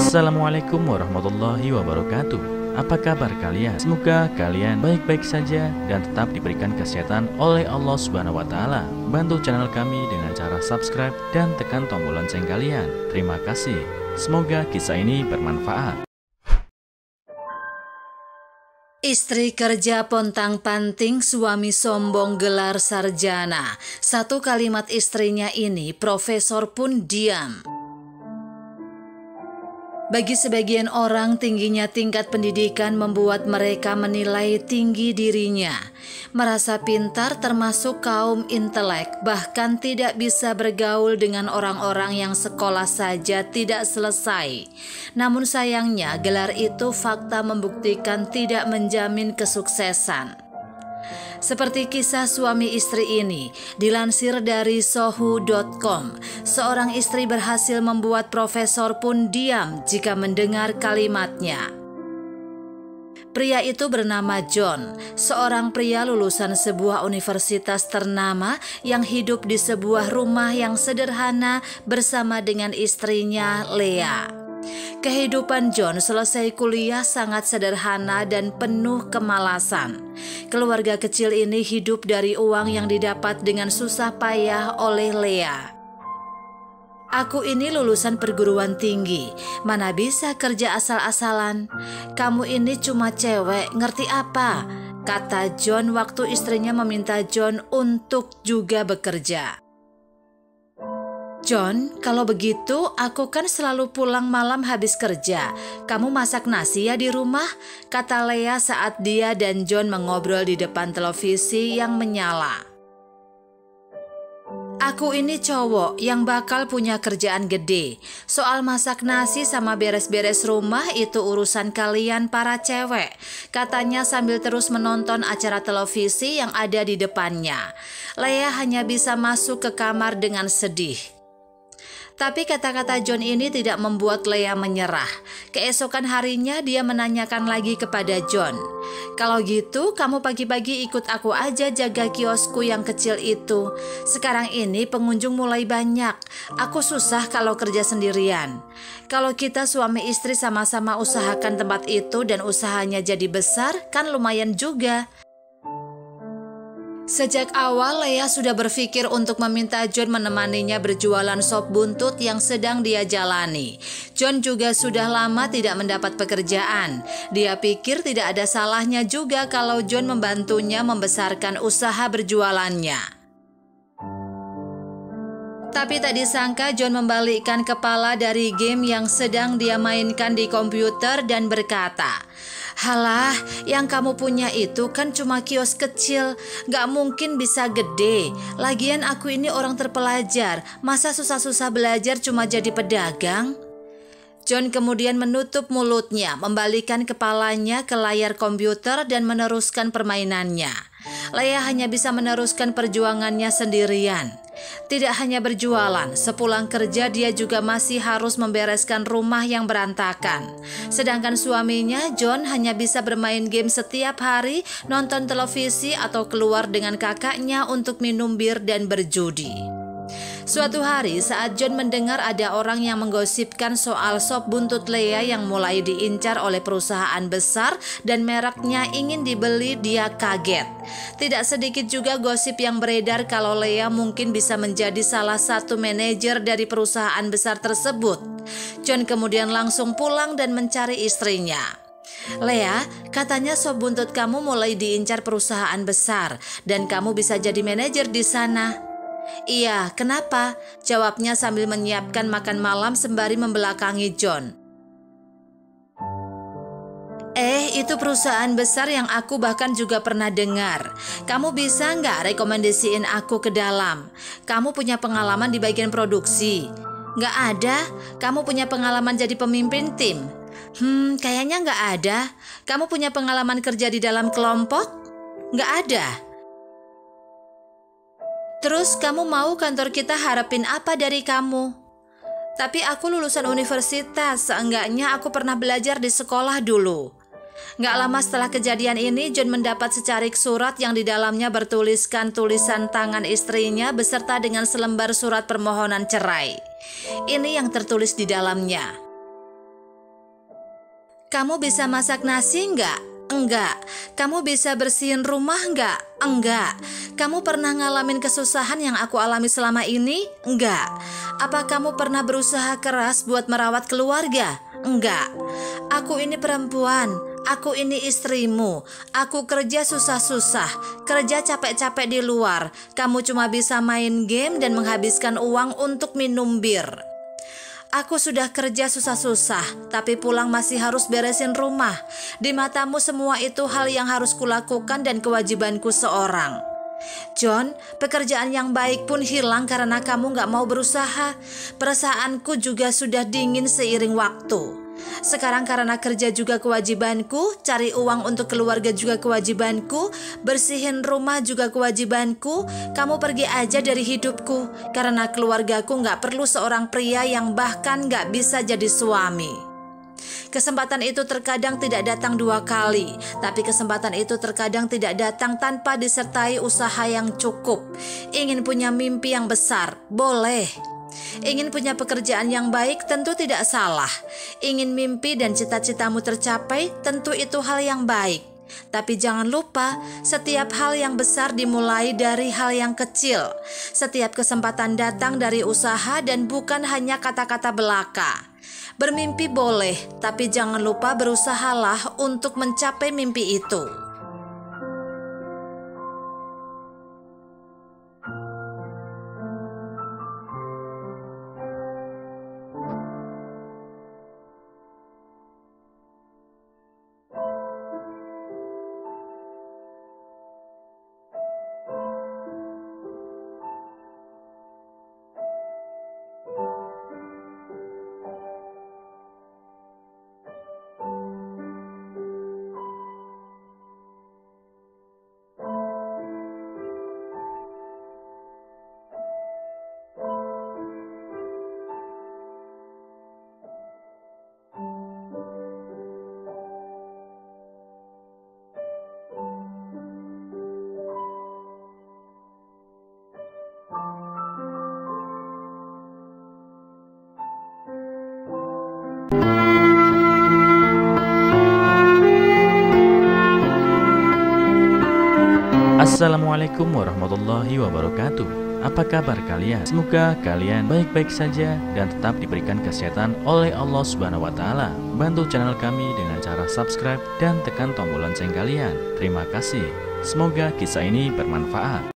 Assalamualaikum warahmatullahi wabarakatuh. Apa kabar kalian? Semoga kalian baik-baik saja dan tetap diberikan kesehatan oleh Allah Subhanahu wa Ta'ala. Bantu channel kami dengan cara subscribe dan tekan tombol lonceng kalian. Terima kasih. Semoga kisah ini bermanfaat. Istri kerja pontang-panting, suami sombong gelar sarjana. Satu kalimat istrinya ini, profesor pun diam. Bagi sebagian orang, tingginya tingkat pendidikan membuat mereka menilai tinggi dirinya. Merasa pintar termasuk kaum intelek, bahkan tidak bisa bergaul dengan orang-orang yang sekolah saja tidak selesai. Namun sayangnya, gelar itu fakta membuktikan tidak menjamin kesuksesan. Seperti kisah suami istri ini, dilansir dari sohu.com, seorang istri berhasil membuat profesor pun diam jika mendengar kalimatnya. Pria itu bernama John, seorang pria lulusan sebuah universitas ternama yang hidup di sebuah rumah yang sederhana bersama dengan istrinya, Leah. Kehidupan John selesai kuliah sangat sederhana dan penuh kemalasan. Keluarga kecil ini hidup dari uang yang didapat dengan susah payah oleh Leah. Aku ini lulusan perguruan tinggi, mana bisa kerja asal-asalan. Kamu ini cuma cewek, ngerti apa? Kata John waktu istrinya meminta John untuk juga bekerja. John, kalau begitu aku kan selalu pulang malam habis kerja. Kamu masak nasi ya di rumah? Kata Leah saat dia dan John mengobrol di depan televisi yang menyala. Aku ini cowok yang bakal punya kerjaan gede. Soal masak nasi sama beres-beres rumah itu urusan kalian para cewek, katanya sambil terus menonton acara televisi yang ada di depannya. Leah hanya bisa masuk ke kamar dengan sedih. Tapi kata-kata John ini tidak membuat Leah menyerah. Keesokan harinya dia menanyakan lagi kepada John, "Kalau gitu kamu pagi-pagi ikut aku aja jaga kiosku yang kecil itu. Sekarang ini pengunjung mulai banyak. Aku susah kalau kerja sendirian. Kalau kita suami istri sama-sama usahakan tempat itu dan usahanya jadi besar, kan lumayan juga." Sejak awal Leah sudah berpikir untuk meminta John menemaninya berjualan sop buntut yang sedang dia jalani. John juga sudah lama tidak mendapat pekerjaan. Dia pikir tidak ada salahnya juga kalau John membantunya membesarkan usaha berjualannya. Tapi tak disangka John membalikkan kepala dari game yang sedang dia mainkan di komputer dan berkata, "Halah, yang kamu punya itu kan cuma kios kecil, gak mungkin bisa gede. Lagian aku ini orang terpelajar, masa susah-susah belajar cuma jadi pedagang?" John kemudian menutup mulutnya, membalikkan kepalanya ke layar komputer dan meneruskan permainannya. Leah hanya bisa meneruskan perjuangannya sendirian. Tidak hanya berjualan, sepulang kerja dia juga masih harus membereskan rumah yang berantakan. Sedangkan suaminya, John, hanya bisa bermain game setiap hari, nonton televisi atau keluar dengan kakaknya untuk minum bir dan berjudi. Suatu hari saat John mendengar ada orang yang menggosipkan soal sop buntut Leah yang mulai diincar oleh perusahaan besar dan mereknya ingin dibeli, dia kaget. Tidak sedikit juga gosip yang beredar kalau Leah mungkin bisa menjadi salah satu manajer dari perusahaan besar tersebut. John kemudian langsung pulang dan mencari istrinya. "Leah, katanya sop buntut kamu mulai diincar perusahaan besar dan kamu bisa jadi manajer di sana." "Iya, kenapa?" jawabnya sambil menyiapkan makan malam sembari membelakangi John. Itu perusahaan besar yang aku bahkan juga pernah dengar. Kamu bisa nggak rekomendasiin aku ke dalam? Kamu punya pengalaman di bagian produksi?" "Nggak ada." "Kamu punya pengalaman jadi pemimpin tim?" Kayaknya nggak ada." "Kamu punya pengalaman kerja di dalam kelompok?" "Nggak ada." "Terus kamu mau kantor kita harapin apa dari kamu?" "Tapi aku lulusan universitas, seenggaknya aku pernah belajar di sekolah dulu." Nggak lama setelah kejadian ini, John mendapat secarik surat yang di dalamnya bertuliskan tulisan tangan istrinya beserta dengan selembar surat permohonan cerai. Ini yang tertulis di dalamnya. Kamu bisa masak nasi enggak? Enggak. Kamu bisa bersihin rumah enggak? Enggak. Kamu pernah ngalamin kesusahan yang aku alami selama ini? Enggak. Apa kamu pernah berusaha keras buat merawat keluarga? Enggak. Aku ini perempuan. Aku ini istrimu. Aku kerja susah-susah, kerja capek-capek di luar. Kamu cuma bisa main game dan menghabiskan uang untuk minum bir. Aku sudah kerja susah-susah, tapi pulang masih harus beresin rumah. Di matamu semua itu hal yang harus kulakukan dan kewajibanku seorang. John, pekerjaan yang baik pun hilang karena kamu gak mau berusaha. Perasaanku juga sudah dingin seiring waktu. Sekarang karena kerja juga kewajibanku, cari uang untuk keluarga juga kewajibanku, bersihin rumah juga kewajibanku. Kamu pergi aja dari hidupku, karena keluargaku gak perlu seorang pria yang bahkan gak bisa jadi suami. Kesempatan itu terkadang tidak datang 2 kali, tapi kesempatan itu terkadang tidak datang tanpa disertai usaha yang cukup. Ingin punya mimpi yang besar, boleh. Ingin punya pekerjaan yang baik tentu tidak salah. Ingin mimpi dan cita-citamu tercapai tentu itu hal yang baik. Tapi jangan lupa, setiap hal yang besar dimulai dari hal yang kecil. Setiap kesempatan datang dari usaha dan bukan hanya kata-kata belaka. Bermimpi boleh, tapi jangan lupa berusahalah untuk mencapai mimpi itu. Assalamualaikum warahmatullahi wabarakatuh. Apa kabar kalian? Semoga kalian baik-baik saja dan tetap diberikan kesehatan oleh Allah Subhanahu wa taala. Bantu channel kami dengan cara subscribe dan tekan tombol lonceng kalian. Terima kasih. Semoga kisah ini bermanfaat.